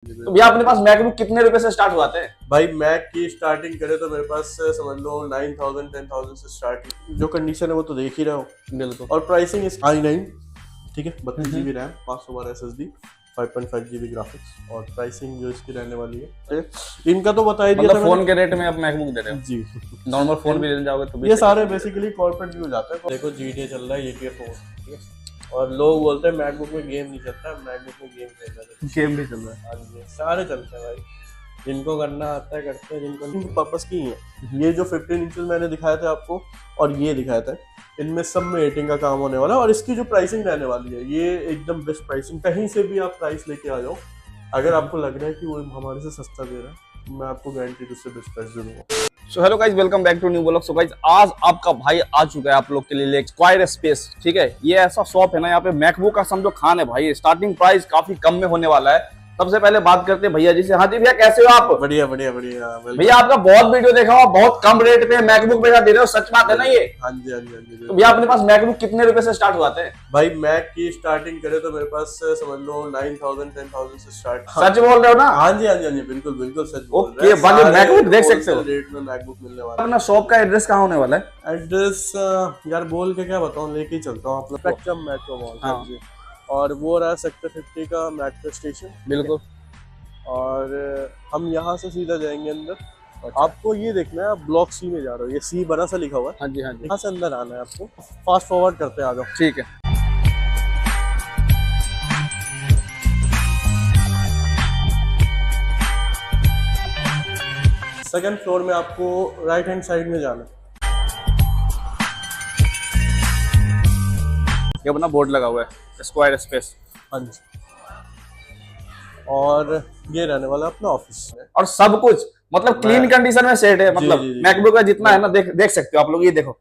तो भैया अपने पास मैकबुक कितने रुपए से स्टार्ट हुआते हैं? भाई मैक की स्टार्टिंग करे तो मेरे पास समझ लो 9,000 10,000 से स्टार्ट। जो कंडीशन है वो तो देख ही रहे हो। बिल्कुल। और प्राइसिंग इस i9, ठीक है, 32 GB RAM, 512 SSD, 5.5 GB graphics, और प्राइसिंग जो इसकी रहने वाली है इनका तो बता ही दिया मतलब था फोन के रेट में आप मैकबुक दे रहे हो? जी। नॉर्मल फोन भी ले जाओगे तो भी ये सारे बेसिकली कॉर्पोरेट यूज आता है। देखो GTA चल रहा है, GTA 4, ठीक है, और लोग बोलते हैं मैकबुक में गेम नहीं चलता, मैकबुक में गेम चल रहा है। गेम भी चल रहा है। हाँ जी, सारे चलते हैं भाई, जिनको करना आता है करते हैं, जिनको पर्पस की है। ये जो 15 इंच मैंने दिखाया था आपको और ये दिखाया था, इनमें सब में एडिटिंग का काम होने वाला है। और इसकी जो प्राइसिंग रहने वाली है ये एकदम बेस्ट प्राइसिंग। कहीं से भी आप प्राइस लेके आ जाओ, अगर आपको लग रहा है कि वो हमारे से सस्ता दे रहा है, मैं आपको गारंटी उससे बेस्ट प्राइस दे दूंगा। So hello guys, welcome back to new vlog. So guys, आज आपका भाई आ चुका है आप लोग के लिए स्क्वायर स्पेस। ठीक है, ये ऐसा शॉप है ना, यहाँ पे मैकबुक का समझो खान है भाई। स्टार्टिंग प्राइस काफी कम में होने वाला है। सबसे पहले बात करते हैं भैया जी से। हाँ जी भैया, कैसे हो आप? बढ़िया बढ़िया बढ़िया भैया आपका बहुत वीडियो देखा हुआ, बहुत कम रेट पे मैकबुक बेचा दे रहे हो, सच बात है ना ये? हाँ जी हाँ जी हाँ जी। तो भैया अपने पास मैकबुक कितने रुपए से स्टार्ट हुआते हैं? भाई मैक की स्टार्टिंग करे तो मेरे पास समझ लो 9,000 10,000 से स्टार्ट। सच बोल रहे हो ना? हाँ जी हाँ जी हाँ जी, बिल्कुल बिल्कुल सच बोल ओके, रहे हैं। बाकी सारे मैकबुक देख सकते हो। wholesale रेट में मैकबुक मिलने वाला है। अपना शॉप का एड्रेस कहाँ होने वाला है? एड्रेस यार बोल के क्या बताऊँ, लेके ही चलता हूँ आप लोग। Spectrum metro mall. हाँ। हाँ जी। और वो रहा सेक्टर 50 का मेट्रो स्टेशन। बिल्कुल। और हम यहाँ से सीधा जाएंगे अंदर। आपको ये देखना है, आप ब्लॉक सी में जा रहे हो, ये सी बड़ा सा लिखा हुआ है। हाँ जी हाँ जी। यहाँ से अंदर आना है आपको। फास्ट फॉरवर्ड करते आ जाओ। ठीक है। सेकंड फ्लोर में आपको राइट हैंड साइड में जाना है। ये अपना बोर्ड लगा हुआ है स्क्वायर स्पेस। हाँ जी। और ये रहने वाला अपना ऑफिस। और सब कुछ मतलब क्लीन कंडीशन में सेट है। मतलब जी। मैकबुक का जितना है ना, देख सकते हो आप लोग। ये देखो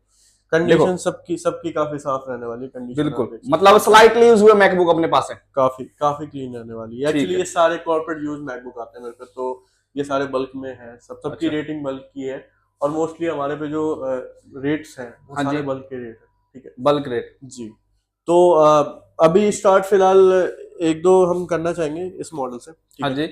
कंडीशन सबकी काफी साफ रहने वाली कंडीशन। बिल्कुल, मतलब स्लाइटली यूज हुए मैकबुक अपने पास है। काफी क्लीन रहने वाली है। एक्चुअली ये सारे कॉर्पोरेट यूज मैकबुक आते हैं मेरे पे, तो ये सारे बल्क में है। सबकी अच्छा। रेटिंग बल्क की है। और मोस्टली हमारे पे जो रेट्स हैं वो हाँ सारे जी। बल्क के रेट है। ठीक है, बल्क रेट जी। तो अभी स्टार्ट फिलहाल एक दो हम करना चाहेंगे इस मॉडल से। हाँ जी।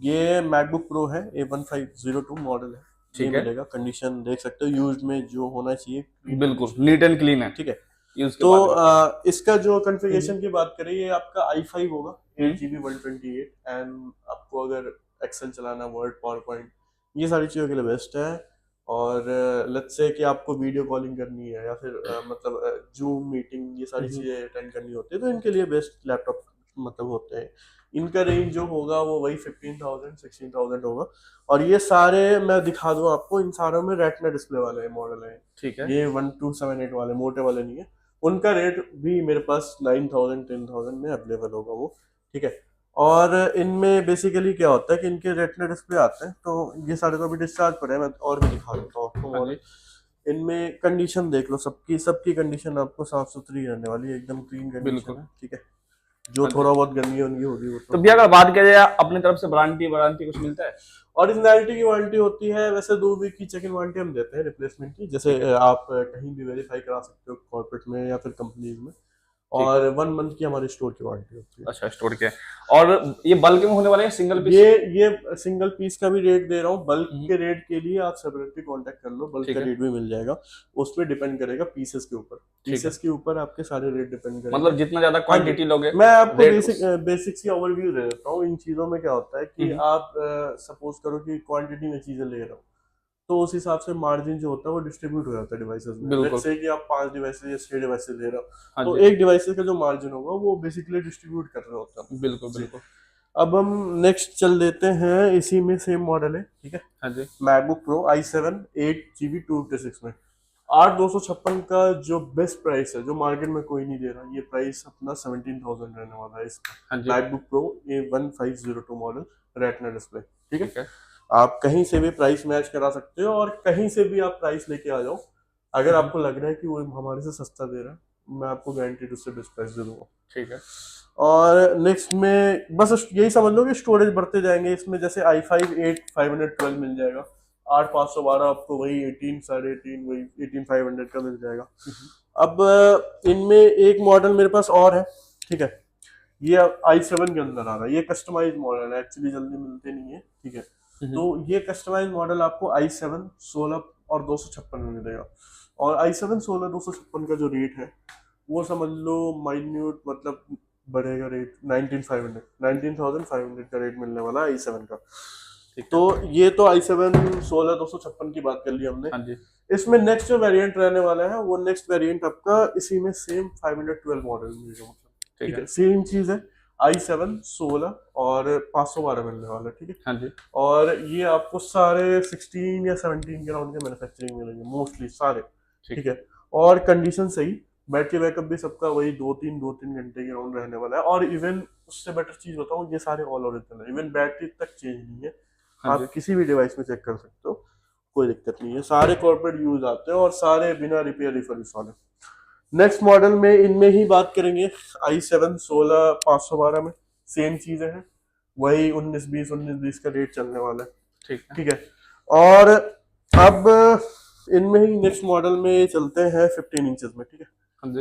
ये मैकबुक प्रो है, A1502 मॉडल है। ठीक है, मिलेगा। कंडीशन देख सकते हो, यूज में जो होना चाहिए बिल्कुल नीट एंड क्लीन है। ठीक है। यूज के तो बाद इसका जो कॉन्फ़िगरेशन की बात करें, ये आपका i5 होगा, 8GB 128। एंड आपको अगर एक्सेल चलाना, वर्ड, पावर पॉइंट, ये सारी चीज़ों के लिए बेस्ट है। और लेट्स से कि आपको वीडियो कॉलिंग करनी है या फिर मतलब जूम मीटिंग, ये सारी चीज़ें अटेंड करनी होती है, तो इनके लिए बेस्ट लैपटॉप मतलब होते हैं। इनका रेंज जो होगा वो वही 15,000 16,000 होगा। और ये सारे मैं दिखा दूं आपको, इन सारों में रेटिना डिस्प्ले वाले मॉडल हैं। ठीक है। ये 1278 वाले मोटे वाले नहीं है। उनका रेट भी मेरे पास 9,000 10,000 में अवेलेबल होगा वो। ठीक है। और इनमें बेसिकली क्या होता है कि इनके रेटिना डिस्प्ले आते हैं, तो ये सारे तो अभी डिस्चार्ज पर है, मैं और भी दिखा देता हूँ आपको मॉडल। इनमें कंडीशन देख लो, सबकी कंडीशन आपको साफ सुथरी रहने वाली है, एकदम क्लीन कंडीशन है। ठीक है। जो थोड़ा बहुत गंदी उनकी होगी वो तो भैया अगर बात करें अपनी तरफ से वारंटी कुछ मिलता है? ओरिजिनलिटी की वारंटी होती है। वैसे 2 वीक की चेक इन वारंटी हम देते हैं रिप्लेसमेंट की। जैसे आप कहीं भी वेरीफाई करा सकते हो, कॉर्पोरेट में या फिर कंपनीज में। और 1 मंथ की हमारी स्टोर की वारंटी होती है। अच्छा, स्टोर के। और ये बल्क में होने वाले हैं सिंगल पीस? ये सिंगल पीस का भी रेट दे रहा हूँ। बल्क के रेट के लिए आप सेपरेटली कांटेक्ट कर लो, बल्क का रेट भी मिल जाएगा। उस पर डिपेंड करेगा पीसेस के ऊपर। पीसेस के ऊपर आपके सारे रेट डिपेंड करेंगे। मतलब जितना ज्यादा क्वांटिटी लोगे। मैं आपको बेसिक सी ओवरव्यू दे देता हूँ। इन चीजों में क्या होता है कि आप सपोज करो कि क्वांटिटी में चीजें ले रहे हो, तो उस हिसाब से मार्जिन जो होता है वो डिस्ट्रीब्यूट हो जाता है डिवाइसेस में। लेट्स से कि आप 5 डिवाइसेस या 6 डिवाइसेस ले रहे हो, तो एक डिवाइसेस का जो मार्जिन होगा वो बेसिकली डिस्ट्रीब्यूट कर रहे होता है। बिल्कुल। अब हम नेक्स्ट चल देते हैं, इसी में सेम मॉडल है। ठीक है। हाँ जी। मैकबुक प्रो i7 8GB 256 में 8,256 का जो बेस्ट प्राइस है, जो मार्केट में कोई नहीं दे रहा, ये प्राइस अपना 17,000 रहने वाला है इसका। MacBook pro A1502 model retina display. ठीक है। आप कहीं से भी प्राइस मैच करा सकते हो और कहीं से भी आप प्राइस लेके आ जाओ। अगर आपको लग रहा है कि वो हमारे से सस्ता दे रहा है, मैं आपको गारंटी उससे बेस्ट प्राइस दे दूंगा। ठीक है। और नेक्स्ट में बस यही समझ लो कि स्टोरेज बढ़ते जाएंगे इसमें। जैसे i5 8512 मिल जाएगा, 8512 आपको वही 18 18.5 वही 18500 का मिल जाएगा। अब इनमें एक मॉडल मेरे पास और है। ठीक है। ये i7 के अंदर आ रहा है, ये कस्टमाइज मॉडल है, एक्चुअली जल्दी मिलते नहीं है, ठीक है। तो ये कस्टमाइज मॉडल आपको i7 16 और 256 में मिलेगा। और i7 16 256 का जो रेट है वो समझ लो माइन्यूट मतलब बढ़ेगा रेट 19,500 का रेट मिलने वाला है i7 का। तो ये तो i7 16 256 की बात कर ली हमने। हाँ जी। इसमें नेक्स्ट जो वेरिएंट रहने वाला है वो नेक्स्ट वेरिएंट आपका इसी में सेम 512 मॉडल मिलेगा, मतलब ठीक है, सेम चीज है, i7 16 और 512 मिलने वाला है, ठीक है। हाँ जी। और ये आपको सारे 16 या 17 के राउंड के मैन्युफैक्चरिंग मिलेंगे मोस्टली सारे, ठीक है। और कंडीशन सही, बैटरी बैकअप भी सबका वही 2-3 घंटे के राउंड रहने वाला है। और इवन उससे बेटर चीज बताऊं, ये सारे ऑल ओरिजिनल है, इवन बैटरी तक चेंज नहीं है। हाँ आप किसी भी डिवाइस में चेक कर सकते हो, कोई दिक्कत नहीं है, सारे कॉर्पोरेट यूज आते हैं और सारे बिना रिपेयर रिफर्बिश वाले। नेक्स्ट मॉडल में इनमें ही बात करेंगे i7 16 512 में, सेम चीजें हैं, वही 19-20 का रेट चलने वाला है, ठीक है। और अब इनमें ही नेक्स्ट मॉडल में चलते हैं 15 इंचेस में, ठीक है।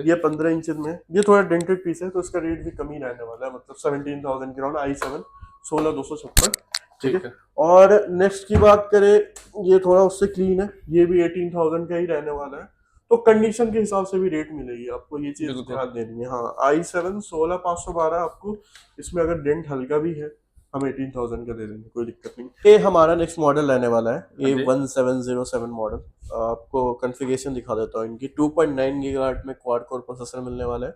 ये 15 इंचेस में, ये थोड़ा डेंटेड पीस है तो इसका रेट भी कम ही रहने वाला है, मतलब 17,000 के राउंड i7 16 256, ठीक है। और नेक्स्ट की बात करें, ये थोड़ा उससे क्लीन है, ये भी 18,000 का ही रहने वाला है। तो कंडीशन के हिसाब से भी रेट मिलेगी आपको, ये चीज ध्यान देनी है। हाँ i7 16 512 आपको इसमें अगर डेंट हल्का भी है हम 18,000 का दे देंगे, कोई दिक्कत नहीं। ये हमारा नेक्स्ट मॉडल रहने वाला है A1707 मॉडल। आपको कॉन्फ़िगरेशन दिखा देता हूँ इनकी। 2.9 गीगाहर्ट्ज में क्वाड कोर प्रोसेसर मिलने वाला है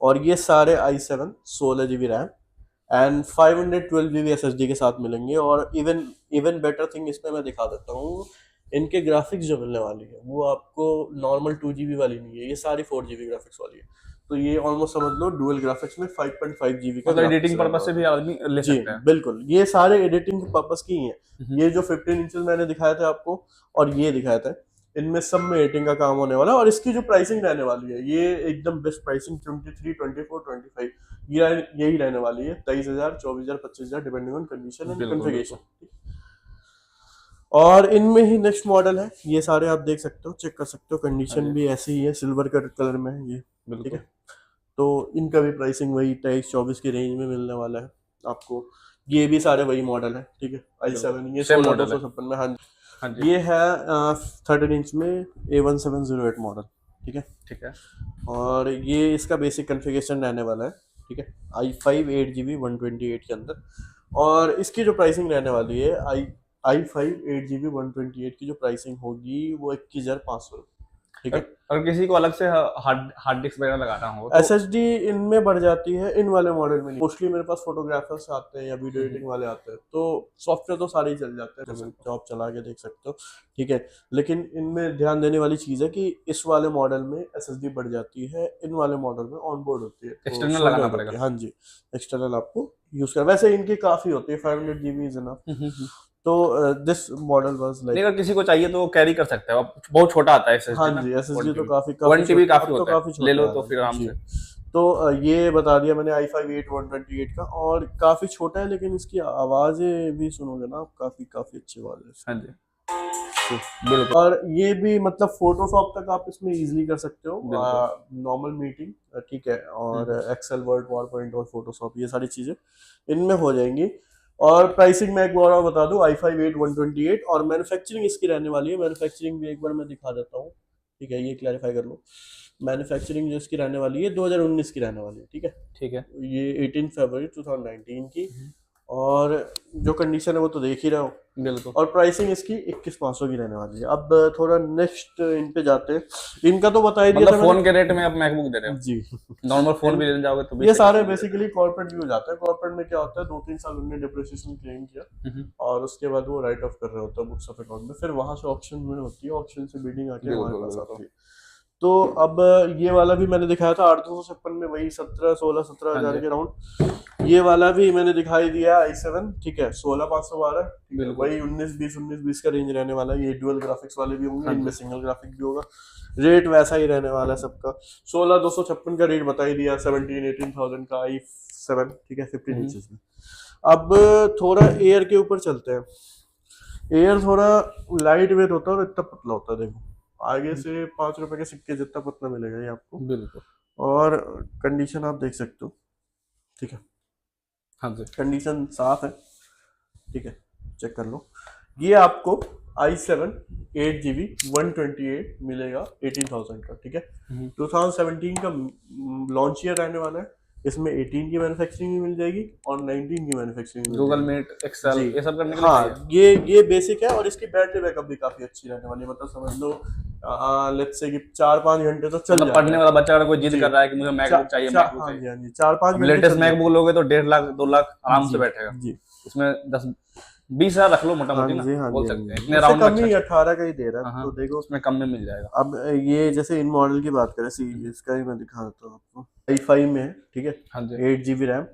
और ये सारे i7 16 GB RAM and 512 GB SSD के साथ मिलेंगे। और इवन बेटर थिंग इसमें मैं दिखा देता हूँ, इनके ग्राफिक्स जो मिलने वाली है वो आपको नॉर्मल 2 GB वाली नहीं है, ये सारी 4 GB ग्राफिक्स वाली है। तो ये ऑलमोस्ट समझ लो डुअल ग्राफिक्स में 5.5 GB का एडिटिंग पर्पस से भी आदमी ले सकता है। बिल्कुल, ये सारे एडिटिंग पर्पस की ही है। ये जो 15 इंचेस मैंने दिखाया था आपको और ये दिखाया था, इनमें सब में एडिटिंग का काम होने वाला है। और इसकी जो प्राइसिंग रहने वाली है ये एकदम बेस्ट प्राइसिंग 23 24 25 यही रहने वाली है, 23,000 24,000 25,000 depending on condition and configuration. और इनमें ही नेक्स्ट मॉडल है, ये सारे आप देख सकते हो, चेक कर सकते हो, कंडीशन भी ऐसे ही है, सिल्वर कलर में है ये, ठीक है। तो इनका भी प्राइसिंग वही 23-24 की रेंज में मिलने वाला है आपको। ये भी सारे वही मॉडल है, ठीक है। i7 ये 16 256 में, हाँ जी। ये है 13 इंच में A1708 मॉडल, ठीक है। और ये इसका बेसिक कॉन्फ़िगरेशन रहने वाला है, ठीक है, i5 8GB 128 के अंदर। और इसकी जो प्राइसिंग रहने वाली है i5 8GB 128 की जो प्राइसिंग होगी वो 21,500, ठीक है। अगर किसी को अलग से हार्ड डिस्क वगैरह लगाना हो तो SSD इनमें बढ़ जाती है, इन वाले मॉडल में नहीं। मोस्टली मेरे पास फोटोग्राफर्स आते हैं या वीडियो एडिटिंग वाले आते हैं, तो सॉफ्टवेयर तो सारे ही चल जाते हैं, तो आप चला के देख सकते हो, ठीक है। लेकिन इनमें ध्यान देने वाली चीज है कि इस वाले मॉडल में SSD बढ़ जाती है, इन वाले मॉडल में ऑन बोर्ड होती है, एक्सटर्नल लगाना पड़ेगा। हाँ जी, एक्सटर्नल आपको यूज कर, वैसे इनकी काफी होती है, 500 GB इज इनफ। तो दिस मॉडल वाज लाइक, अगर किसी को चाहिए तो कैरी कर सकते हो, बहुत छोटा आता है SSD। हाँ जी, SSD तो काफी 1 TB काफी तो होता है, ले लो तो फिर आराम से। तो ये बता दिया मैंने i5 8 128 का, और काफी छोटा है लेकिन इसकी आवाजें भी सुनोगे ना आप, काफी अच्छी आवाज है। हाँ जी, बिल्कुल। और ये भी मतलब फोटोशॉप तक आप इसमें इजीली कर सकते हो, नॉर्मल मीटिंग, ठीक है, और एक्सेल वर्ड पावरपॉइंट और फोटोशॉप ये सारी चीजें इनमें हो जाएंगी। और प्राइसिंग मैं एक बार और बता दूं, i5 8 128, और मैन्युफैक्चरिंग इसकी रहने वाली है, मैन्युफैक्चरिंग भी एक बार मैं दिखा देता हूँ, ठीक है, ये क्लैरिफाई कर लो। मैन्युफैक्चरिंग जो इसकी रहने वाली है 2019 की रहने वाली है, ठीक है। ये 18 फरवरी 2019 की, और जो कंडीशन है वो तो देख ही रहे हो, बिल्कुल। और प्राइसिंग इसकी 21,500 की रहने वाली है। अब थोड़ा नेक्स्ट इन पे जाते हैं, इनका तो बता ही दिया था फोन के रेट में आप मैकबुक दे रहे हो जी, नॉर्मल फोन भी ले जाओगे तो ये सारे बेसिकली कॉर्पोरेट यूज आते हैं। कॉर्पोरेट में क्या होता है, 2-3 साल उन्होंने डिप्रिसिएशन क्लेम किया और उसके बाद वो राइट ऑफ कर रहे होता है बुक्स ऑफ अकाउंट में, फिर वहां से ऑप्शन में होती है, ऑप्शन से बिडिंग आके हमारे पास आती है। तो अब ये वाला भी मैंने दिखाया था 856 में, वही 17 हजार के राउंड। ये वाला भी मैंने दिखाई दिया i7, ठीक है, 16 512, वही 19 20 का रेंज रहने वाला है। ये डुअल ग्राफिक्स वाले भी होंगे, इनमें सिंगल ग्राफिक भी होगा, रेट वैसा ही रहने वाला है सबका। 16 256 का रेट बता ही दिया, 17-18,000 का i7, ठीक है, 15 इंचेस में। अब थोड़ा एयर के ऊपर चलते हैं। एयर थोड़ा लाइट वेट होता है और इतना पतला होता है, देखो आगे से 5 रुपए के सिक्के जितना पतला मिलेगा ये आपको, बिल्कुल। और कंडीशन आप देख सकते हो, ठीक है, हाँ जी, कंडीशन साफ है, ठीक है, चेक कर लो। ये आपको i7 8 GB 128 मिलेगा 18,000 का, ठीक है। 2017 का लॉन्च ईयर रहने वाला है, इसमें 18 की मैन्युफैक्चरिंग भी मिल जाएगी और 19 की मैन्युफैक्चरिंग मिल गूगल जाएगी। मीट, एक्सेल, जी ये सब करने के लिए चाहिए। हाँ, ये बेसिक है और इसकी बैटरी बैकअप भी काफी अच्छी रहने वाली है, मतलब समझ लो लेट्स से कि 4-5 घंटे तो चल मतलब जाएगा। पढ़ने वाला बच्चा अगर कोई जिद जी, कर रहा है कि मुझे मैकबुक चाहिए, मैकबुक हाँ चाहिए, जी, हाँ जी, 4-5 अब घंटे लेटेस्ट चल जाएगा। मैकबुक लोगे तो 1.5 लाख 2 लाख आराम से जी बैठेगा। जी, इसमें 10-20 हजार रख लो मोटा हाँ मोटी ना, जी, हाँ बोल जी, हाँ सकते हैं जी, इतने उससे राउंड में। कम अच्छा ही अच्छा, 18 का ही दे रहा है, हाँ हाँ, तो देखो। उसमें कम में मिल जाएगा। अब ये जैसे इन मॉडल की बात करें, सी इसका ही मैं दिखाता हूँ आपको। i5 में है, ठीक है, हाँ जी, 8 GB रैम,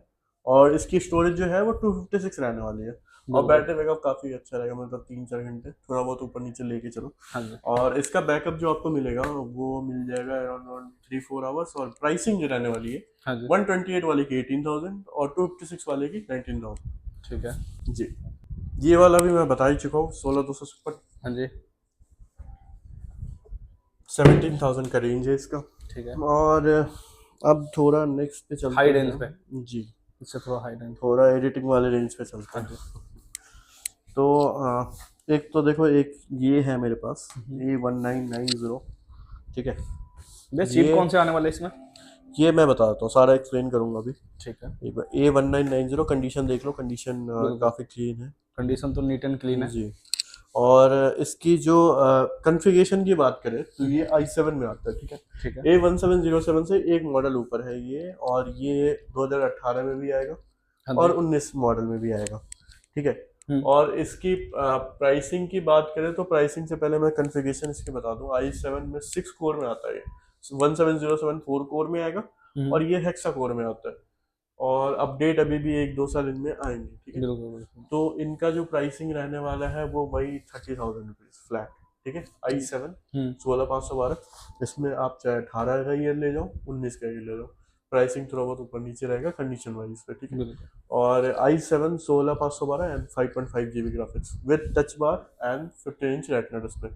और इसकी स्टोरेज जो है वो 256 रहने वाली है, और बिल्कुल, बैटरी बैकअप काफी अच्छा रहेगा, मतलब 3-4 घंटे थोड़ा बहुत ऊपर नीचे लेके चलो। हाँ जी, और इसका बैकअप जो आपको मिलेगा वो मिल जाएगा अराउंड 3-4 आवर्स, और प्राइसिंग जो रहने वाली है हाँ जी, 128 वाले की 18,000 और 256 वाले की 19,000। ठीक है, जी, ये वाला भी मैं बता ही चुका हूँ, 16,256, हाँ जी, 17,000 का रेंज है इसका। ठीक है, और अब थोड़ा नेक्स्ट पे चलते हाई हैं रेंज पे, जी, इससे थोड़ा हाई रेंज। थोड़ा एडिटिंग वाले रेंज पे चलते हाँ हैं। जी, तो एक तो देखो, एक ये है मेरे पास A1990, ठीक है। बेस्ट चीप ये कौन से आने वाले इसमें? ये मैं बताता हूँ, सारा एक्सप्लेन करूंगा अभी। ठीक है, एक बार A1990 कंडीशन देख लो, कंडीशन बिल्कुल, काफी क्लीन है कंडीशन तो नीट एंड क्लीन है। जी। और इसकी जो कॉन्फ़िगरेशन की बात करें तो ये i7 में आता है, ठीक है। ठीक है, A1707 से एक मॉडल ऊपर है ये, और ये 2018 में भी आएगा हाँ और जी, 19 मॉडल में भी आएगा, ठीक है। हम्म, और इसकी प्राइसिंग की बात करें तो प्राइसिंग से पहले मैं कॉन्फ़िगरेशन इसकी बता दूं। i7 में 6 कोर में आता है ये, 1707 4 कोर में आएगा, और ये हेक्सा कोर में आता है, और अपडेट अभी भी 1-2 साल इनमें आएंगे, ठीक है। बिल्कुल बिल्कुल, तो इनका जो प्राइसिंग रहने वाला है वो वही 30,000 रुपीज फ्लैट, ठीक है। i7 16,512, इसमें आप चाहे 18 का ईयर ले जाओ, 19 का ईयर ले जाओ, प्राइसिंग थोड़ा बहुत ऊपर नीचे रहेगा कंडीशन वाइज पे, ठीक है। बिल्कुल, और i7 16,512 and 5.5 GB graphics with touch bar and 15 inch retina display.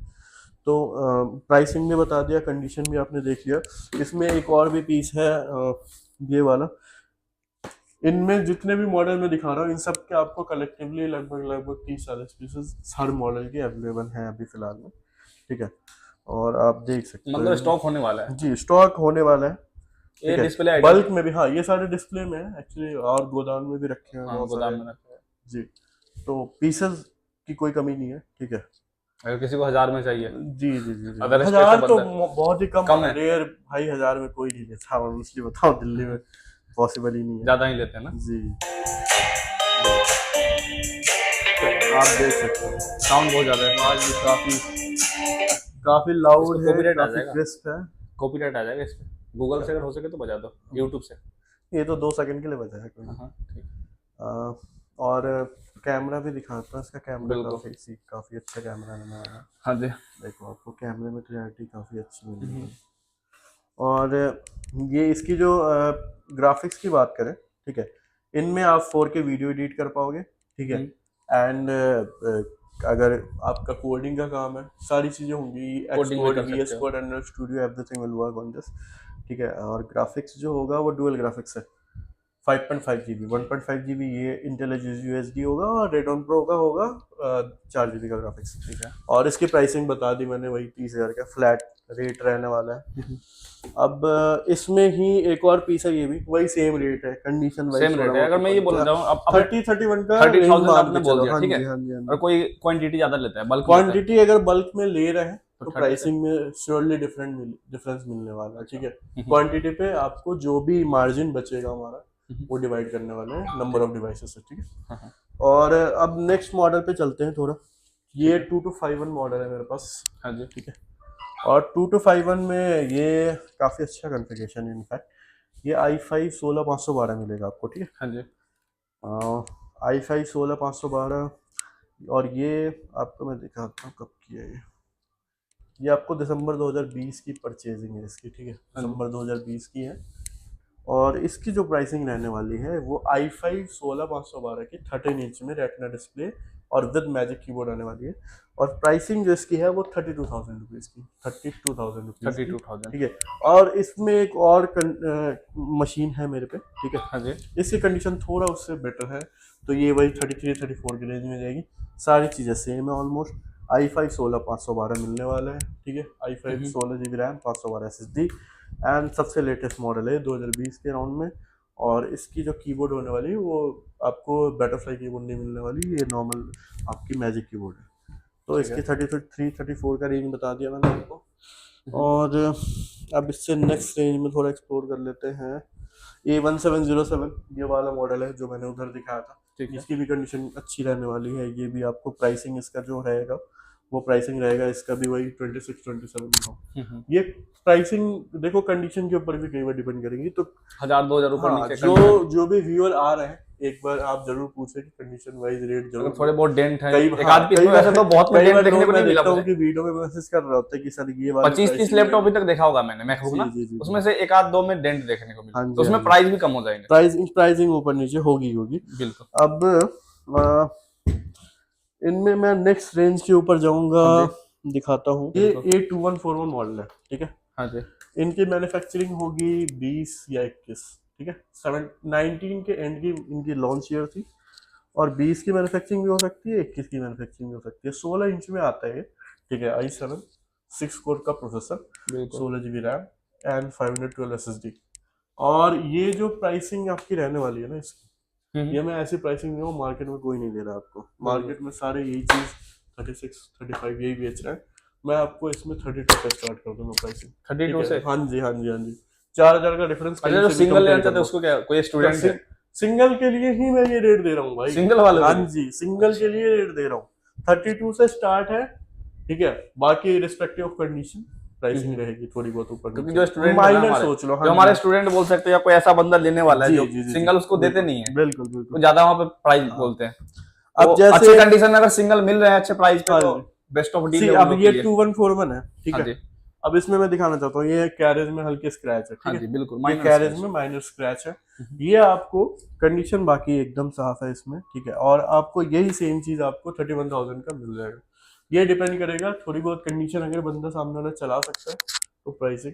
तो प्राइसिंग भी बता दिया, कंडीशन भी आपने देख लिया। इसमें एक और भी पीस है, ये वाला। इनमें जितने भी मॉडल मैं दिखा रहा हूँ इन सब के आपको कलेक्टिवली लगभग 30-40 पीसेस हर मॉडल के अवेलेबल हैं अभी फिलहाल में, ठीक है। और आप देख सकते मतलब हैं स्टॉक होने वाला है। जी, स्टॉक होने वाला है, ये ठीक है। डिस्प्ले आइडिया, बल्क में भी, हाँ, ये सारे डिस्प्ले में है एक्चुअली, और गोदाम में भी रखे हैं हाँ बहुत गोदाम सारे में रखा है। जी। तो पीसेस की कोई कमी नहीं है, ठीक है। अगर किसी को 1000 में चाहिए, जी जी जी जी, अगर 1000 स्पेशल तो बंदा बहुत ही कम कम है, रेयर भाई, 1000 में कोई नहीं लेता, ऑनेस्टली बताओ, दिल्ली में पॉसिबल ही नहीं है ज्यादा ही लेते हैं ना। जी। आप देख सकते हो साउंड बहुत ज्यादा है, आवाज भी काफी काफी लाउड इसको है, कॉपीराइट आ काफी जाएगा, क्रिस्प है। कॉपीराइट आ जाएगा इस पे। गूगल से अगर हो सके तो बजा दो, यूट्यूब से। ये तो 2 सेकंड के लिए बचा है कोई हाँ नहीं। हाँ, ठीक, और कैमरा भी दिखाता हूँ, इसका कैमरा बिल्कुल, काफी अच्छा कैमरा रहने वाला है। हाँ जी, देखो, आपको कैमरे में क्लैरिटी काफी अच्छी मिलेगी। और ये इसकी जो ग्राफिक्स की बात करें, ठीक है, इनमें आप 4K वीडियो एडिट कर पाओगे, ठीक है। एंड अगर आपका कोडिंग का काम है, सारी चीजें होंगी, कोडिंग भी Xcode, कर सकते VS हो। Code, Unreal Studio, everything will work on this, ठीक है। और ग्राफिक्स जो होगा वो डुअल ग्राफिक्स है, 5.5 GB 1.5 GB ये इंटेल USD होगा, और Radeon Pro का होगा 4 GB का ग्राफिक्स, ठीक है, और इसकी प्राइसिंग बता दी मैंने, वही 30,000 का फ्लैट रेट रहने वाला है। अब इसमें ही एक और पीस है, ये भी वही सेम रेट है, कंडीशन वाइज सेम रेट है। अगर मैं ये बोलना चाहूँ, अब 30-31 का रेंज 30,000 मान आपने के बोल चलो। दिया, हाँ ठीक है। जी, हाँ जी, हाँ और जी। कोई क्वांटिटी ज्यादा लेता है, बल्क क्वांटिटी अगर बल्क में ले रहे हैं तो 30 प्राइसिंग में श्योरली डिफरेंस मिलने वाला है, ठीक है। हम्म, क्वांटिटी पे आपको जो भी मार्जिन बचेगा हमारा, वो डिवाइड करने वाले हैं नंबर ऑफ डिवाइसेस से, ठीक है। हाँ हाँ, और अब नेक्स्ट मॉडल पे चलते हैं थोड़ा। ये 2251 मॉडल है मेरे पास, हाँ जी, ठीक है। और 2251 में ये काफ़ी अच्छा कॉन्फ़िगरेशन है, इनफैक्ट ये i5 16512 मिलेगा आपको, ठीक है। हाँ जी, i5 16512, और ये आपको मैं दिखाता हूँ कब की है ये आपको दिसंबर 2020 की परचेजिंग है इसकी, ठीक है, दिसंबर 2020 की है। और इसकी जो प्राइसिंग रहने वाली है वो i5 16512 की 13 इंच में रेटिना डिस्प्ले और विद मैजिक कीबोर्ड आने वाली है। और प्राइसिंग जो इसकी है वो 32,000 रुपीज़ की, 32,000 रुपीज़ 32,000। ठीक है। और इसमें एक और मशीन है मेरे पे, ठीक है। हाँ जी। इसकी कंडीशन थोड़ा उससे बेटर है, तो ये वही 33-34 की रेंज में जाएगी। सारी चीज़ें सेम है ऑलमोस्ट। i5 16512 मिलने वाला है, ठीक है। i5 16 GB RAM, 512 SSD and सबसे लेटेस्ट मॉडल है 2020 के राउंड में। और इसकी जो कीबोर्ड होने वाली है वो आपको बटरफ्लाई कीबोर्ड नहीं मिलने वाली, ये नॉर्मल आपकी मैजिक कीबोर्ड है। तो इसकी 33-34 का रेंज बता दिया मैंने आपको। और अब इससे नेक्स्ट रेंज में थोड़ा एक्सप्लोर कर लेते हैं। A1707 ये वाला मॉडल है जो मैंने उधर दिखाया था, इसकी भी कंडीशन अच्छी रहने वाली है। ये भी आपको प्राइसिंग इसका जो रहेगा वो प्राइसिंग रहेगा इसका भी वही 26-27 का। ये प्राइसिंग देखो कंडीशन के ऊपर भी कई बार डिपेंड करेंगी, तो 1000-2000 ऊपर हाँ, नीचे जो भी व्यूअर आ रहे हैं एक बार आप जरूर पूछे कि कंडीशन वाइज रेट जरूर। थोड़े बहुत डेंट है, कई एक आध पीस में वैसे तो बहुत में डेंट देखने को नहीं मिला मुझे। कि वीडियो में मैसेज कर रहा होता है कि सर ये वाला 25-30 लैपटॉप अभी तक देखा होगा मैंने मैकबुक ना, उसमें से एक आध दो में डेंट देखने को मिला, तो उसमें प्राइस भी कम हो जाएंगे। प्राइसिंग ऊपर नीचे होगी बिल्कुल। अब इनमें मैं नेक्स्ट रेंज के ऊपर जाऊंगा, दिखाता हूँ। ये A2141 मॉडल है, ठीक है। हाँ जी। इनकी मैन्युफैक्चरिंग होगी 20 या 21, ठीक है। 19 के एंड की इनकी लॉन्च ईयर थी, और 20 की मैन्युफैक्चरिंग भी हो सकती है, 21 की मैन्युफैक्चरिंग भी हो सकती है। 16 इंच में आता है, ठीक है। i7 6 कोर का processor, 16 GB RAM and 512 SSD। और ये जो प्राइसिंग आपकी रहने वाली है ना इसकी, ये मैं ऐसी प्राइसिंग नहीं हूँ, मार्केट में कोई नहीं दे रहा आपको। मार्केट में सारे यही चीज 36-35 यही बेच रहे हैं। मैं आपको इसमें 32 पे स्टार्ट कर दूंगा प्राइसिंग। 32 से? हाँ जी 4000 का डिफरेंस। अच्छा, जो सिंगल लेना चाहते हैं उसको क्या, कोई स्टूडेंट है? सिंगल के लिए ही मैं ये रेट दे रहा हूँ भाई, सिंगल वाले। हाँ जी, सिंगल के लिए रेट दे रहा हूँ। 32 से स्टार्ट है, ठीक है। बाकी रिस्पेक्टिव ऑफ कंडीशन प्राइसिंग रहेगी थोड़ी बहुत ऊपर, क्योंकि जो स्टूडेंट माइनर सोच लो, जो हमारे स्टूडेंट बोल सकते हैं, या कोई ऐसा बंदा लेने वाला है जो सिंगल उसको देते नहीं है, बिल्कुल तो ज्यादा वहाँ पे प्राइस बोलते हैं। अब जैसे अच्छे कंडीशन में अगर सिंगल मिल रहे हैं अच्छे प्राइस पे, तो बेस्ट ऑफ डील है। अब ये 2141 है, ठीक है। अब इसमें मैं दिखाना चाहता हूँ, ये कैरेज में हल्के स्क्रैच है, ठीक है। बिल्कुल, ये कैरेज में माइनर स्क्रैच है। ये आपको कंडीशन बाकी एकदम साफ है इसमें, ठीक है। और आपको यही सेम चीज आपको 31,000 का मिल जाएगा। ये डिपेंड करेगा, थोड़ी बहुत कंडीशन अगर बंदा सामने वाला चला सकता है तो प्राइसिंग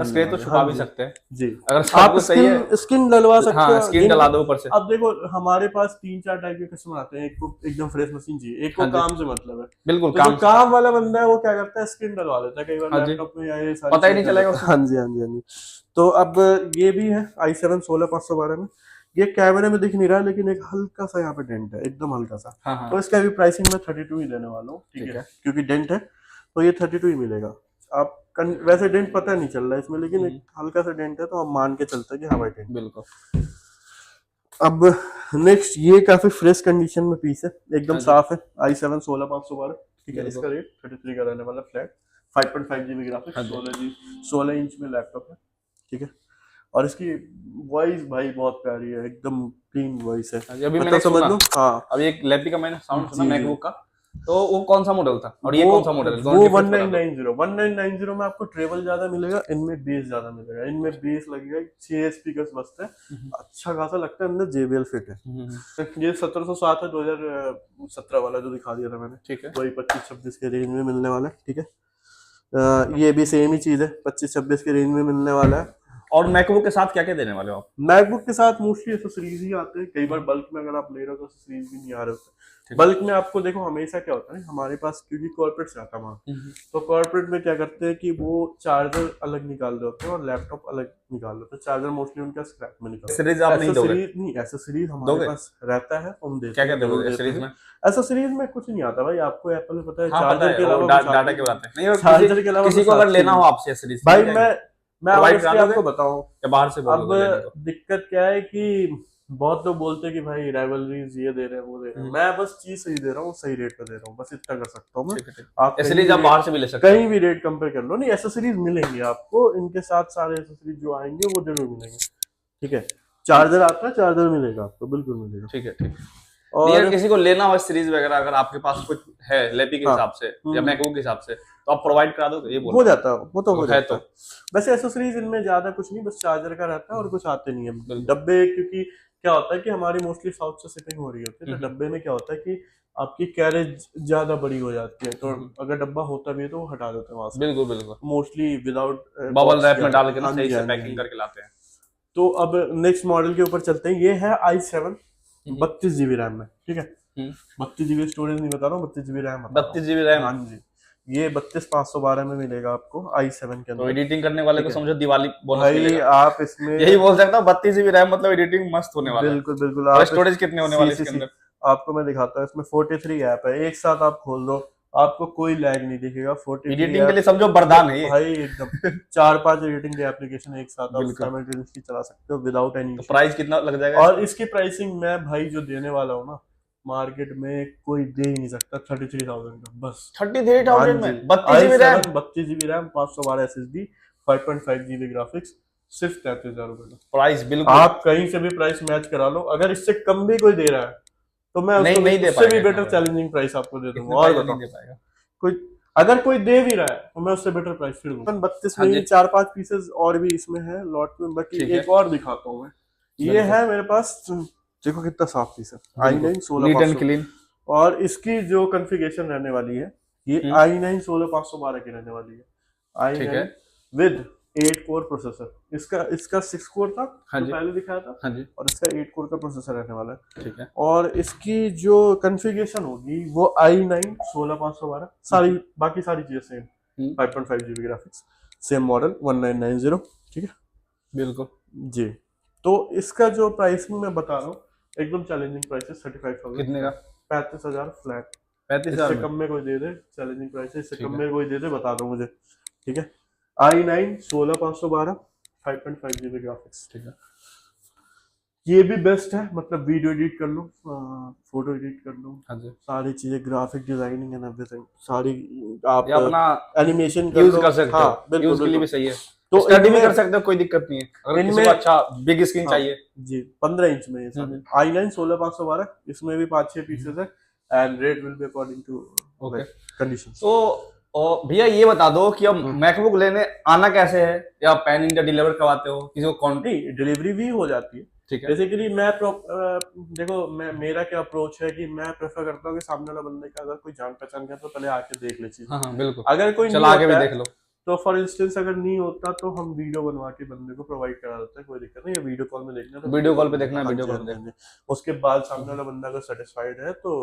स्क्रीन तो छुपा भी सकते हैं जी। अगर आप स्किन डलवा सकते हैं, स्किन डला दो ऊपर से। अब देखो हमारे पास 3-4 टाइप के कस्टमर आते हैं, एक को एकदम फ्रेश मशीन चाहिए, एक को काम से मतलब है। बिल्कुल, तो काम वाला बंदा है वो क्या करता है, स्किन डलवा लेता है कई बार लैपटॉप में, या ये सारी पता ही नहीं चलेगा। हाँ जी। तो अब ये भी है i7 16512 में। ये कैमरे में दिख नहीं रहा, लेकिन एक हल्का सा यहाँ पे डेंट है, एकदम हल्का सा। तो इसका भी प्राइसिंग मैं 32 ही देने वाला हूँ, ठीक है। क्योंकि डेंट है तो ये 32 ही मिलेगा। आप वैसे डेंट पता नहीं चल रहा है इसमें, लेकिन एक हल्का सा डेंट है तो हम मान के चलते हैं कि हाँ भाई डेंट। बिल्कुल। अब नेक्स्ट ये काफी फ्रेश कंडीशन में पीस है, एकदम साफ है। i7 16512, ठीक है। इसका रेट 33 का रहने वाला, फ्लैट 5.5 GB ग्राफिक्स, 16 इंच में लैपटॉप है, ठीक है। और इसकी वॉइस भाई बहुत प्यारी है, एकदम क्लीन वॉइस है। अभी मैंने समझ लो, हाँ अभी एक लैपी का मैंने साउंड सुना मैकबुक का, तो वो कौन सा मॉडल था और ये कौन सा मॉडल है? वो 1990 में आपको ट्रेबल ज्यादा मिलेगा, इनमें बेस ज्यादा मिलेगा। इनमें बेस लगेगा 6 स्पीकर्स बसते हैं, अच्छा खासा लगता है, अंदर JBL फिट है। ये 1707 है, 2017 वाला जो दिखा दिया था मैंने, ठीक है। वही 25-26 के रेंज में मिलने वाला है, ठीक है। ये भी सेम ही चीज है, 25-26 के रेंज में मिलने वाला है। और मैकबुक के साथ क्या क्या देने वाले हो आप? मैकबुक के साथ मोस्टली एसेसरीज ही आते हैं, कई बार बल्क में अगर आप ले रहे हो तो एसेसरीज भी नहीं आ रहे होते। बल्क में आपको देखो हमेशा क्या होता है हमारे पास, क्योंकि कॉर्पोरेट से आता है, तो कॉर्पोरेट में क्या करते हैं कि वो चार्जर अलग निकाल रहे होते हैं और लैपटॉप अलग निकाल रहे होते हैं। चार्जर मोस्टली उनका स्क्रैप में निकाल, एसेसरीज हमारे पास रहता है, हम देते हैं। क्या एसेसरीज में? एसेसरीज में कुछ नहीं आता भाई, आपको एप्पल में पता है, चार्जर के अलावा डाटा के बात है, चार्जर के अलावा किसी को अगर लेना हो आपसे एसेसरीज भाई, मैं आपको बताऊं या बाहर से अब दिक्कत क्या है कि बहुत लोग बोलते हैं कि भाई राइवलरीज ये दे रहे हैं वो दे रहे हैं, मैं बस चीज सही दे रहा हूँ, सही रेट पे दे रहा हूँ, बस इतना कर सकता हूँ मैं। आप एसेसरीज आप बाहर से भी ले सकते हैं, कहीं भी रेट कंपेयर कर लो। नहीं, एसेसरीज मिलेंगे आपको, इनके साथ सारे एसेसरीज जो आएंगे वो जरूर मिलेंगे, ठीक है। चार्जर आता है, चार्जर मिलेगा आपको, बिल्कुल मिलेगा, ठीक है। और किसी को लेना हो सीरीज वगैरह, अगर आपके पास कुछ है लैपी के हिसाब से या मैकबुक के हिसाब से, तो आप प्रोवाइड करा दो, ये हो जाता है, वो तो हो जाता है। वैसे एसेसरीज इनमें ज्यादा कुछ नहीं, बस चार्जर का रहता है और कुछ आते नहीं है डब्बे, क्योंकि क्या होता है कि हमारी मोस्टली साउथ से शिपिंग हो रही होती है, तो डब्बे में क्या होता है कि आपकी कैरेज ज्यादा बड़ी हो जाती है, तो अगर डब्बा होता भी है तो वो हटा देते हैं वहां से, बिल्कुल बिल्कुल, मोस्टली विदाउट बबल रैप में डाल के ना हाँ सही जी, से हाँ जी, हाँ पैकिंग जी। करके लाते हैं। तो अब नेक्स्ट मॉडल के ऊपर चलते हैं। ये है i7 32 GB रैम में, ठीक है। 32 GB स्टोरेज नहीं बता रहा हूँ, 32 GB रैम बता रहा हूँ। 32 GB रैम। हाँ जी, ये 32,512 में मिलेगा आपको i7 के तो अंदर। एडिटिंग करने वाले को ठीक है। समझो दिवाली बोनस भाई मिलेगा, आप इसमें यही बोल सकता हूँ। 32 GB रैम मतलब एडिटिंग मस्त होने वाला है। बिल्कुल बिल्कुल। और आप स्टोरेज कितने होने वाले इसके अंदर? आपको मैं दिखाता हूँ, इसमें 43 ऐप है, एक साथ आप खोल दो, आपको कोई लैग नहीं दिखेगा। 43 एडिटिंग के लिए समझो वरदान है ये भाई, एकदम 4-5 एडिटिंग के एप्लीकेशन एक साथ आप बिल्कुल। साइमल्टेनियसली चला सकते हो विदाउट एनी तो इशू। प्राइस कितना लग जाएगा और इसकी प्राइसिंग मैं भाई जो देने वाला हूँ ना, मार्केट में कोई दे ही नहीं सकता। 33,000 का बस। 33,000 में 32 GB RAM? 32 GB RAM, 512 SSD, 5.5 GB graphics, सिर्फ 33,000 रुपए का। प्राइस बिल्कुल आप कहीं से भी प्राइस मैच करा लो, अगर इससे कम भी कोई दे रहा है तो मैं नहीं उसको नहीं दे उससे भी पाएगा, बेटर चैलेंजिंग प्राइस आपको दे दूंगा। इतने और प्राइस बताओ, नहीं दे पाएगा। कोई अगर कोई दे भी रहा है तो मैं उससे बेटर प्राइस फिर दूंगा। 32 में हाँ ही जी। 4-5 पीसेस और भी इसमें है लॉट में, बाकी ठीक है। एक और दिखाता हूँ मैं। ये है मेरे पास, देखो कितना साफ पीस है, i9 नीट एंड 16500। क्लीन। और इसकी जो कॉन्फ़िगरेशन रहने वाली है, ये i9 16512 की रहने वाली है। ठीक i9 है। With 8 core processor. इसका 6 कोर था हाँ जो जी। पहले दिखाया था, हाँ जी। और इसका 8 कोर का प्रोसेसर रहने वाला है। ठीक है। और इसकी जो कॉन्फ़िगरेशन होगी वो i9 16512, सारी बाकी सारी चीजें same, 5.5 GB graphics, same model 1990। ठीक है बिल्कुल जी। तो इसका जो प्राइसिंग मैं बता रहा हूँ एकदम चैलेंजिंग प्राइस है, 35,000। कितने का? 35,000 फ्लैट। 35,000 इससे कम में कोई दे दे, चैलेंजिंग प्राइस है, इससे कम में कोई दे दे बता दो मुझे। ठीक है, i9 16512, 5.5 GB ग्राफिक्स। ठीक है। ये भी बेस्ट है, मतलब वीडियो एडिट कर लो, फोटो एडिट कर लो, हाँ जी। सारी चीजें, ग्राफिक डिजाइनिंग एंड एवरीथिंग, सारी आप ये अपना एनिमेशन कर यूज लो। कर सकते हाँ, हो, बिल्कुल यूज के लिए भी बिल्कुल। सही है। तो स्टडी भी इनमें कर सकते हो, कोई दिक्कत नहीं है। अगर किसी को इनमें अच्छा बिग स्क्रीन हाँ चाहिए जी, 15 इंच में ये सारे i9 16512, इसमें भी 5-6 पीसेस है, and rate will be according to okay conditions. तो भैया ये बता दो कि अब मैकबुक लेने आना कैसे है, या पैन इंडिया डिलीवर करवाते हो किसी को? नहीं, डिलीवरी भी हो जाती है। ठीक है। बेसिकली देखो मेरा क्या अप्रोच है कि मैं प्रेफर करता हूँ कि सामने वाला बंदे का अगर कोई जान पहचान का तो पहले आके देख ले चीज। हाँ हाँ बिल्कुल, अगर कोई चला नहीं के भी होता है, देख लो। तो फॉर इंस्टेंस अगर नहीं होता तो हम वीडियो बनवा के बंदे को प्रोवाइड करा देते हैं, कोई दिक्कत नहीं है। वीडियो कॉल में देखना तो वीडियो कॉल पे देखना है, हाँ वीडियो जी, कॉल हाँ पे जी, हाँ जी। उसके बाद सामने वाला बंदा अगर सेटिस्फाइड है तो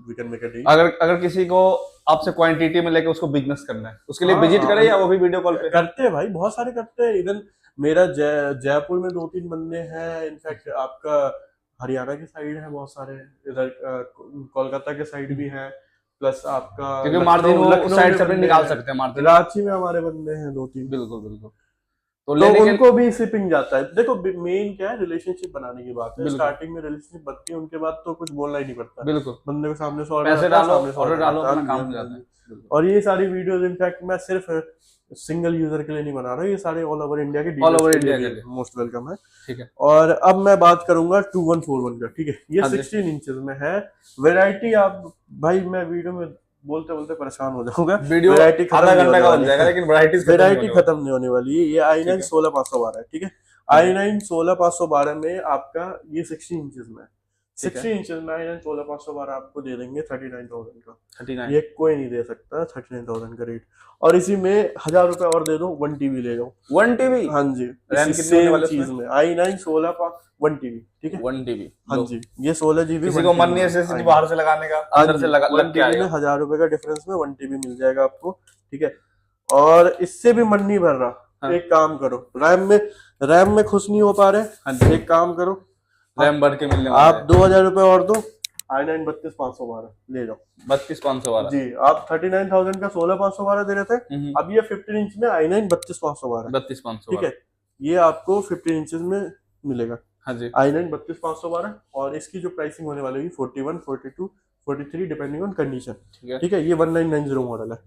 we can make a deal. अगर किसी को आपसे क्वांटिटी में लेके उसको बिजनेस करना है, उसके लिए हाँ, विजिट हाँ, करे या वो भी वीडियो कॉल पे? करते हैं भाई, बहुत सारे करते हैं। इवन मेरा जयपुर में 2-3 बंदे हैं, इनफैक्ट आपका हरियाणा की साइड है बहुत सारे, इधर कोलकाता के साइड भी है, प्लस आपका क्योंकि मार्जिन वो उस साइड से अपने निकाल सकते हैं मार्जिन। रांची में हमारे बंदे हैं 2-3। बिल्कुल बिल्कुल। तो लेने के उनको भी शिपिंग जाता है। देखो मेन क्या है, रिलेशनशिप बनाने की बात है। बिल्कुल। स्टार्टिंग में रिलेशनशिप बनती है, उनके बाद तो कुछ बोलना ही नहीं पड़ता। बिल्कुल, बंदे को सामने से पैसे डालो, ऑर्डर डालो, अपना काम हो हाँ जाता जी। है। और ये सारी वीडियोस इनफैक्ट मैं सिर्फ सिंगल यूजर के लिए नहीं बना रहा हूँ, ये सारे ऑल ओवर इंडिया के ऑल ओवर डीलर्स इंडिया के के लिए लिए मोस्ट वेलकम है। ठीक है। और अब मैं बात करूंगा 2141 का। ठीक है, ये हाँ जी। 16 इंचेस में है। वैरायटी आप भाई, मैं वीडियो में बोलते बोलते परेशान हो जाऊंगा। वीडियो वैरायटी आधा घंटा का बन जाएगा, लेकिन वैरायटी खत्म नहीं होने वाली है। ये i9 है। 16512 है। ठीक है, i9 16512 में आपका ये 16 इंचेस में, 60 इंचेस में i9 16512 आपको दे देंगे 39,000 का। 39 ये कोई नहीं दे सकता 39,000 का रेट। और इसी में 1,000 रुपए और दे दो, 1 TB ले जाओ। 1 TB? हाँ जी, रैम इसी कितने होने सेम वाले चीज में i9 1 TB। ठीक है, 1 TB। हाँ जी, ये 16 GB। किसी को मन नहीं है SSD बाहर से लगाने का, अंदर से लग 1 के TB आएगा। में 1,000 रुपए का डिफरेंस में 1 TB मिल जाएगा आपको। ठीक है, और इससे भी मन नहीं भर रहा। हाँ। एक काम करो, रैम में खुश नहीं हो पा रहे, हाँ। एक काम करो, रैम बढ़ के मिलने वाला आप 2,000 रुपए और दो, i9 32,512 ले जाओ। 32,512 जी, आप 39,000 का 16,512 दे रहे थे, अब ये 15 इंच में i9 32,512। 32,512 ठीक है, ये आपको 15 इंचेस में मिलेगा। हाँ जी। i9 32,512, और इसकी जो प्राइसिंग होने वाली है 41, 42, 43 डिपेंडिंग ऑन कंडीशन। ठीक है, ये 1990 मॉडल है।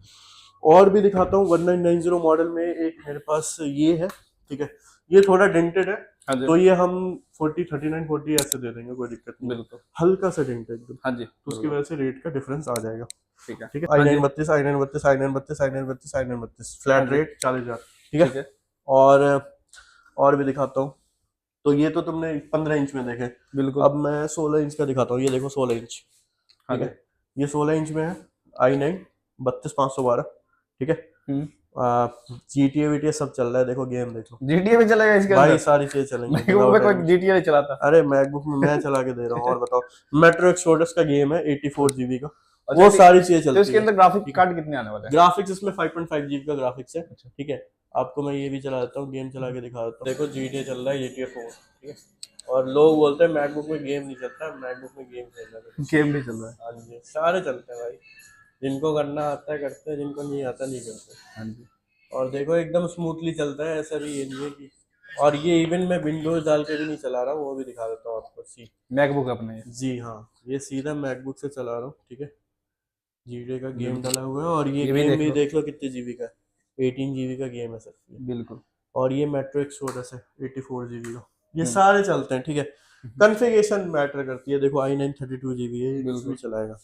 और भी दिखाता हूँ। 1990 मॉडल में एक मेरे पास ये है। ठीक है, ये थोड़ा डेंटेड है। हाँ जी। तो ये हम 40, 39, 40 ऐसे दे देंगे, कोई दिक्कत नहीं। बिल्कुल, हल्का सा डेंटेड एकदम। हाँ जी। तो उसकी वजह से रेट का डिफरेंस आ जाएगा। ठीक है। ठीक है, i9 32, i9 32, i9 32, i9 32, i9 32, flat rate 40,000। ठीक है, और भी दिखाता हूँ। तो ये तो तुमने 15 इंच में देखे। बिल्कुल। अब मैं 16 इंच का दिखाता हूँ, ये देखो 16 इंच, हाँ ठीक है, ये 16 इंच में है, i9 32512, ठीक है। GTA वीटीए सब चल रहा है, देखो गेम देखो, GTA में चलेगा इसके भाई अंदर? सारी चीजें चलेंगी मैकबुक में without कोई any- GTA नहीं चलाता। अरे मैकबुक में मैं चला के दे रहा हूँ। और बताओ, मेट्रो एक्सोडस का गेम है 84 GB का, अच्छा, वो सारी चीजें तो चलती इसके है। अंदर ग्राफिक ठीक है, कार्ड कितने आने वाले हैं? ग्राफिक्स इसमें 5.5 GB का ग्राफिक्स है, अच्छा। ठीक है। आपको मैं ये भी चला देता हूँ, गेम चला के दिखा देता हूँ। देखो GTA चल रहा है, GTA 4, ठीक है। और लोग बोलते हैं मैकबुक में गेम नहीं चलता, मैकबुक में गेम चल रहा है। गेम भी चल रहा है। हाँ जी, सारे चलते हैं भाई, जिनको करना आता है करते हैं, जिनको नहीं आता नहीं करते। हाँ जी। और देखो एकदम स्मूथली चलता है, ऐसा भी ये नहीं है कि, और ये इवन मैं विंडोज डाल के भी नहीं चला रहा हूँ, वो भी दिखा देता हूँ आपको। मैकबुक अपने जी हाँ, ये सीधा मैकबुक से चला रहा हूँ, ठीक है। GTA का गेम डाला हुआ है, और ये गेम भी देख लो कितने जीबी का है, 18 GB का गेम है सर। बिल्कुल। और ये मेट्रो एक्सोडस है 84 GB का, ये सारे चलते हैं, ठीक है। कॉन्फ़िगरेशन मैटर करती है, देखो i9 32 GB है, ये कुछ भी चलाएगा।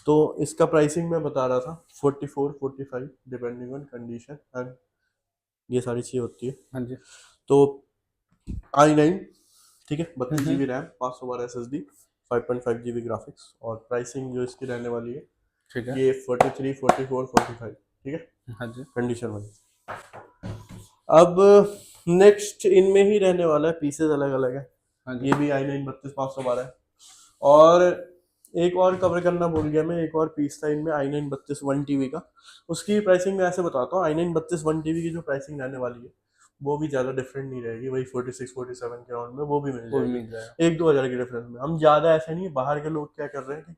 तो इसका प्राइसिंग मैं बता रहा था 44 45 डिपेंडिंग ऑन कंडीशन एंड ये सारी चीज़ें होती है। हाँ जी। तो i9, ठीक है, 32 GB RAM, 512 SSD, 5.5 GB graphics, और प्राइसिंग जो इसकी रहने वाली है, ठीक है। ये 43 44 45, ठीक है, हाँ जी। Condition wise. अब नेक्स्ट इनमें ही रहने वाला है, पीसेस अलग अलग है। हाँ जी। ये भी i9 32512 है। और एक और कवर करना भूल गया मैं, एक और पीस था इनमें i9 32 1TB का, उसकी प्राइसिंग मैं ऐसे बताता हूँ। i9 32 1TB की जो प्राइसिंग रहने वाली है, वो भी ज़्यादा डिफरेंट नहीं रहेगी, वही 46 47 के राउंड में वो भी मिल जाएगी, 1-2 हज़ार के डिफरेंस में। हम ज़्यादा ऐसे नहीं, बाहर के लोग क्या कर रहे हैं कि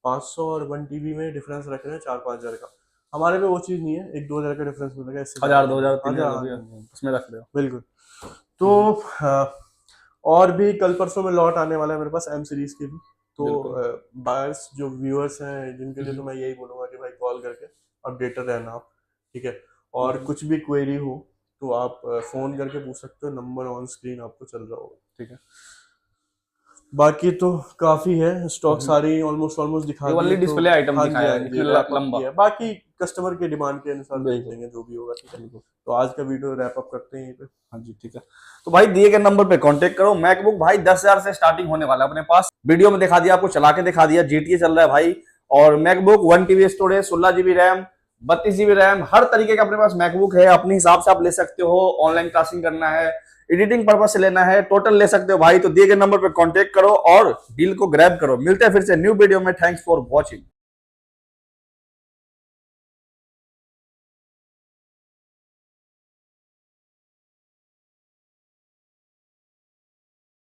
500 और 1TB में डिफरेंस रख रहे हैं 4-5 हज़ार का, हमारे पे वो चीज़ नहीं है, 1-2 हज़ार का डिफरेंस मिलेगा, इससे 1000 2000 3000 उसमें रख रहे हो। बिल्कुल। तो और भी कल परसों में लॉट आने वाला है मेरे पास M सीरीज के भी, तो बायर्स जो व्यूअर्स हैं जिनके लिए तो मैं यही बोलूँगा कि भाई कॉल करके अपडेटेड रहना आप, ठीक है। और कुछ भी क्वेरी हो तो आप फ़ोन करके पूछ सकते हो, नंबर ऑन स्क्रीन आपको चल रहा होगा, ठीक है। बाकी तो काफी है, स्टॉक सारी ऑलमोस्ट दिखा दिए, ओनली डिस्प्ले आइटम हाँ दिखाया जी, है लंबा। है, बाकी कस्टमर के डिमांड के अनुसार देख लेंगे जो भी होगा, ठीक है। तो आज का वीडियो रैप अप करते हैं यहीं पे। हाँ जी, ठीक है। तो भाई दिए गए नंबर पे कांटेक्ट करो। मैकबुक भाई 10,000 से स्टार्टिंग होने वाला है अपने पास, वीडियो में दिखा दिया आपको, चला के दिखा दिया। GTA चल रहा है भाई, और MacBook 1TB storage, 16GB RAM, 32GB RAM, हर तरीके का अपने पास मैकबुक है। अपने हिसाब से आप ले सकते हो, ऑनलाइन क्लासिंग करना है, एडिटिंग पर्पज से लेना है, टोटल ले सकते हो भाई। तो दिए गए नंबर पे कांटेक्ट करो और डील को ग्रैब करो। मिलते हैं फिर से न्यू वीडियो में। Thanks for watching.